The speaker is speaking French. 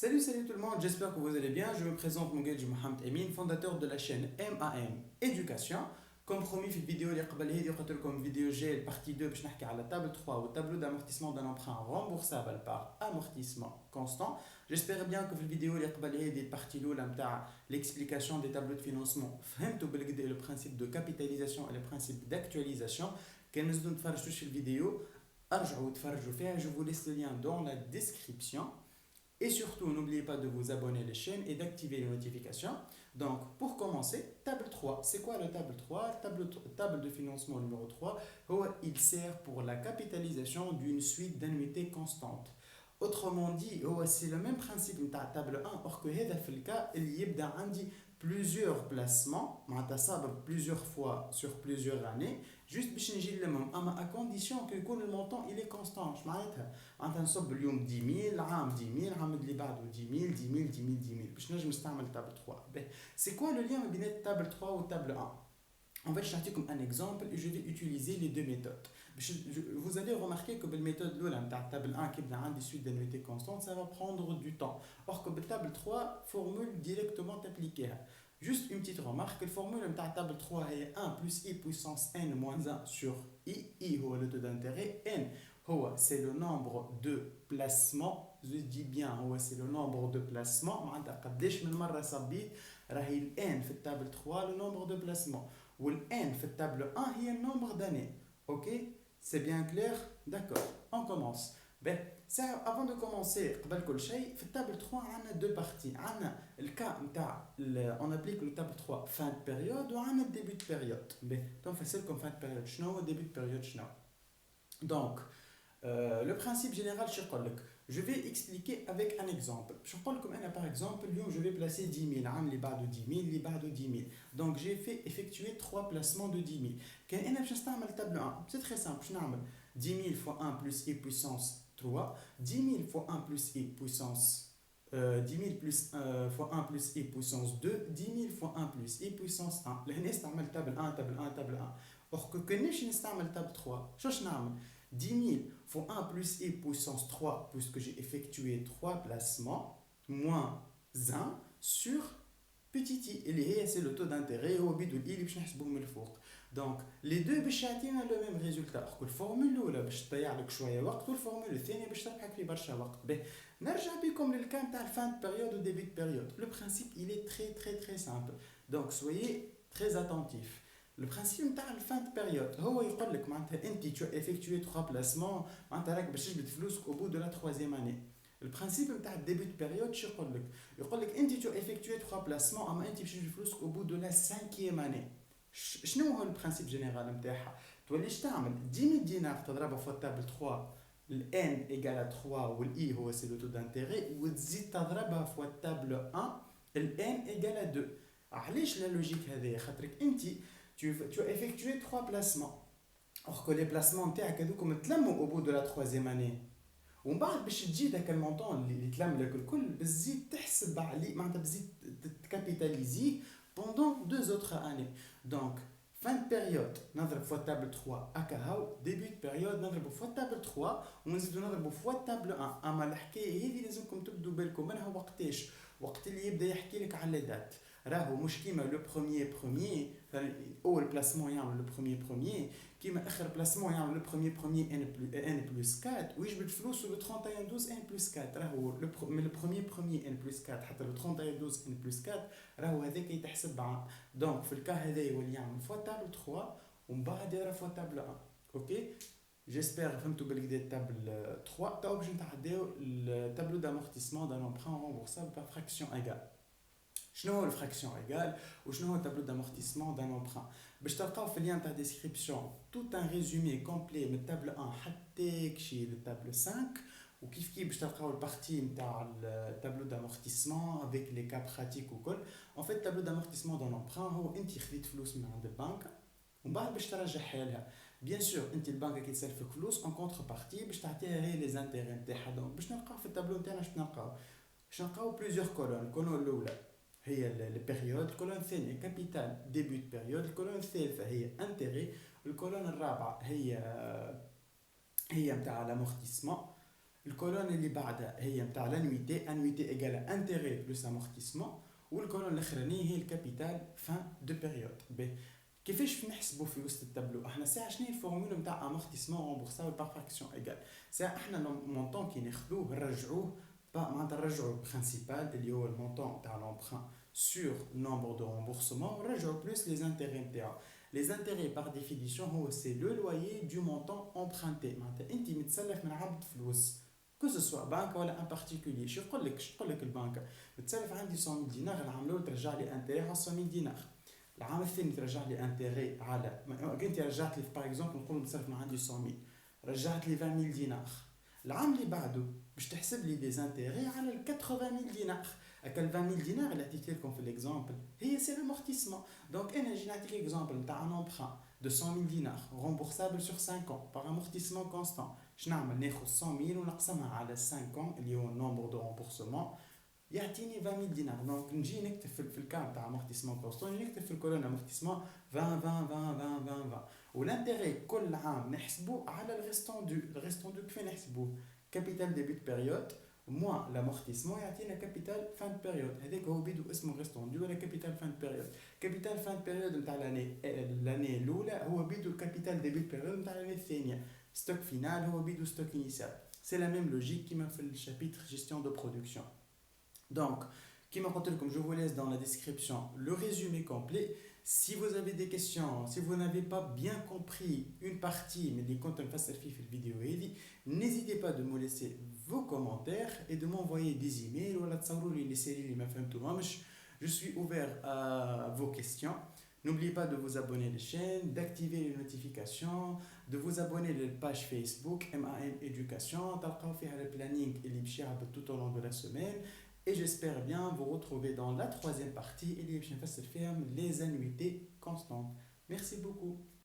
Salut tout le monde, j'espère que vous allez bien. Je me présente Mouguedji Mohamed Emin, fondateur de la chaîne MAM Éducation. Comme promis في الفيديو اللي قبل هذه قلت لكم فيديو جاي partie 2 باش نحكي على table 3 au tableau d'amortissement d'un emprunt remboursable par amortissement constant. J'espère bien que في الفيديو اللي قبل هذه partie الاولى نتاع l'explication des tableaux de financement فهمتوا بالكدا le principe de capitalisation et le principe d'actualisation. كان مازلتوا تفرجتوش في الفيديو ارجعوا تفرجوا فيها. Je vous laisse le lien dans la description. Et surtout, n'oubliez pas de vous abonner à la chaîne et d'activer les notifications. Donc, pour commencer, table 3. C'est quoi le table 3? Table de financement numéro 3, il sert pour la capitalisation d'une suite d'annuités constantes. Autrement dit, c'est le même principe de la table 1, or que dans le cas, il y a plusieurs placements, plusieurs fois sur plusieurs années, juste باش نجي لهم اما à condition que يكون المونطون il est constant. اش معناتها؟ معناتها نصب اليوم 10000 عام 10000 العام اللي بعده 10000 10000 10000 10000 باش نجم نستعمل تابل 3. C'est quoi le lien بين table 3 و table 1? En fait, je vais vous un exemple et je vais utiliser les deux méthodes. Vous allez remarquer que la méthode la table 1 qui a des suites d'annuités constantes, ça va prendre du temps. Or que la table 3 formule directement appliquée. Juste une petite remarque, la formule de la table 3 est 1 plus i puissance n moins 1 sur i. I est le taux d'intérêt, n c'est le nombre de placements. Je dis bien, c'est le nombre de placements. قداش من مرة صبيت راهي ال n في table 3 le nombre de placements. Ou le n fait table 1 il y a le nombre d'années. Ok? C'est bien clair? D'accord. On commence. Ben, ça, avant de commencer, قبل كل شيء, في table 3 on a deux parties. On a le cas on applique le table 3 fin de période ou on a début de période. Ben, donc facile comme fin de période. شنو début de période شنو. Donc, le principe général, je vais expliquer avec un exemple. Je parle comme par exemple, je vais placer 10 000, les bas de 10 000, les bas de 10 000. Donc, j'ai fait effectuer 3 placements de 10 000. Quand on a table 1, c'est très simple. 10 000 fois 1 plus i puissance 3, 10 000 fois 1 plus i puissance 10 000 plus, fois 1 plus i puissance 2, 10 000 fois 1 plus i puissance 1. Là, on a table 1, table 1, table 1. Or que quand on a table 3, je vais 10 000 fois 1 plus i puissance 3, puisque j'ai effectué 3 placements, moins 1 sur petit i. Et c'est le taux d'intérêt au bid ou il donc les deux بيعطينا le même résultat. Alors que la formule الاولى باش تضيع لك شويه وقت والفورمule الثانيه باش تربحك في برشا وقت. نرجع بكم للكام تاع fin de période ou début de période. Le principe il est très simple. Donc soyez très attentifs. Le principe de la fin de période, tu as effectué 3 placements, tu as au bout de la 3e année. Le principe de début de période, tu as effectué 3 placements, tu as au bout de la 5e année. شنو هو البرانسيب جينيرال نتاعها؟ توليش تعمل 10000 دينار تضربها في التابل 3 ال n égale à 3 وال i هو سي لو تو دانتيغي وتزيد تضربها في التابل 1 ال n égale à 2. علاش لا لوجيك هذه؟ خاطرك انت tu as effectué 3 placements. Or que les placements تاعك هذوكم تلموا au bout de la 3e année. ومن بعد باش تجي داك المونطون اللي تلم لك الكل بتزيد تحسب عليه معناتها بتزيد تكابيتاليزي pendant 2 autres années. Donc, fin de période, نضرب fois table 3 هكا. début de période نضرب fois table 3 ونزيدو نضرب fois table 1. اما الحكايه هذه لازمكم تبدوا بالكم منها وقتاش؟ وقت اللي يبدا يحكي لك على دات. راهو مش كيما لو بروميي اول بلاسمون يعمل لو بروميي كيما اخر بلاسمون يعمل لو بروميي ان بلس 4 ويجبد فلوسه لو 31 12 ان بلس 4. راهو من لو بروميي ان بلس 4 حتى لو 31 12 ان بلس 4 راهو هذاك يتحسب عام. دونك في الكا هذا يولي يعمل فوا تابل 3 ومن بعد يرى فوا تابل 1. اوكي جيسبر فهمتوا بالكدا تابل 3. تو باش نتعداو التابلو دامورتيسمون دان امبران رومبورسابل بار فراكسيون ايغال. شنو هو الفراكسيون ايغال وشنو هو التابلو دامورتيسمون دان امبران؟ باش تلقاو في اللين تاع ديسكريبسيون توت ان ريزومي كومبلي من التابل 1 حتى كشي للتابل 5 وكيف باش تلقاو البارتي نتاع التابلو دامورتيسمون افيك لي كا براتيك وكل. ان فيت التابلو دامورتيسمون دان امبران هو انت خديت فلوس من عند البنك ومن بعد باش ترجعها لها. بيان سور انت البنك كي تسلفك فلوس اون كونتر بارتي باش تعطيها هي لي زانتيغي نتاعها. دونك باش نلقاو في التابلو نتاعنا باش نلقاو بليزيور كولون. الكولون الاولى هي البيريود، الكولون الثانيه كابيتال ديبي دو بيريود، الكولون الثالثه هي انتيري، الكولون الرابعه هي نتاع لامورتيسمون. الكولون اللي بعدها هي نتاع l'annuité annuité égale intérêt plus amortissement والكولون الاخرانيه هي الكابيتال فان دو بيريود. كيفاش نحسبوا في وسط التابلو؟ احنا ساعه شنو هي الفورمولا نتاع امورتيسمون رومبورسابل بار فراكسيون ايغال؟ ساعه احنا المونطون كي ناخذوه نرجعوه معناتها نرجعوا البرينسيبال اللي هو المونطون تاع لومبران سور نومبر دو رومبورسمون ونرجعوا بلوس لي زانتيري نتاعو. لي زانتيري بار ديفينيسيون هو سي لو لويي دو مونطون امبرانتي، معناتها انت متسلف من عبد فلوس كو سوا بنك ولا ان بارتيكولي. شو يقول لك البنك متسلف عندي 100 دينار، العام الاول ترجع لي انتيري على 100 دينار، العام الثاني ترجع لي انتيري على انت رجعت لي باغ اكزومبل نقول متصرف عندي 100 رجعت لي 20000 دينار. العام اللي بعده باش تحسب لي دي زانتيري على ال 80000 دينار. هكا ال 20000 دينار اللي عطيت لكم في الاكزومبل هي سي لامورتيسمون. دونك انا نجي نعطيك اكزومبل نتاع ان امبران دو 100000 دينار رومبورسابل سور 5 ans باغ امورتيسمون كونستون. شنو نعمل؟ ناخذ 100000 ونقسمها على 5 ans اللي هو النومبر دو رومبورسمون يعطيني 20000 دينار. دونك نجي نكتب في الكام تاع امورتيسمون كونستون نكتب في الكولون امورتيسمون 20 20 20 20 20 20 والانتيري كل عام نحسبوه على الريستون دو. الريستون دو كيف نحسبوه؟ كابيتال ديبيت بيريود موا لامورتيسمون يعطينا كابيتال فان بيريود. هذاك هو بيدو اسمه ريستون دو ولا كابيتال فان بيريود. كابيتال فان بيريود نتاع لاني الاولى هو بيدو كابيتال ديبيت بيريود نتاع لاني الثانيه. ستوك فينال هو بيدو ستوك انيسيال. سي لا ميم لوجيك كيما في الشابيتر جيستيون دو برودكسيون. Donc, comme je vous laisse dans la description le résumé complet. Si vous avez des questions, si vous n'avez pas bien compris une partie, mais des comptes en face selfie في الفيديو هذه, n'hésitez pas de me laisser vos commentaires et de m'envoyer des emails ولا تصوروا لي séries اللي ما فهمتوهمش. Je suis ouvert à vos questions. N'oubliez pas de vous abonner à la chaîne, d'activer les notifications, de vous abonner à la page Facebook MAM Éducation. تلقاو فيها le planning اللي باش يهبط tout au long de la semaine. Et j'espère bien vous retrouver dans la troisième partie et les annuités constantes. Merci beaucoup.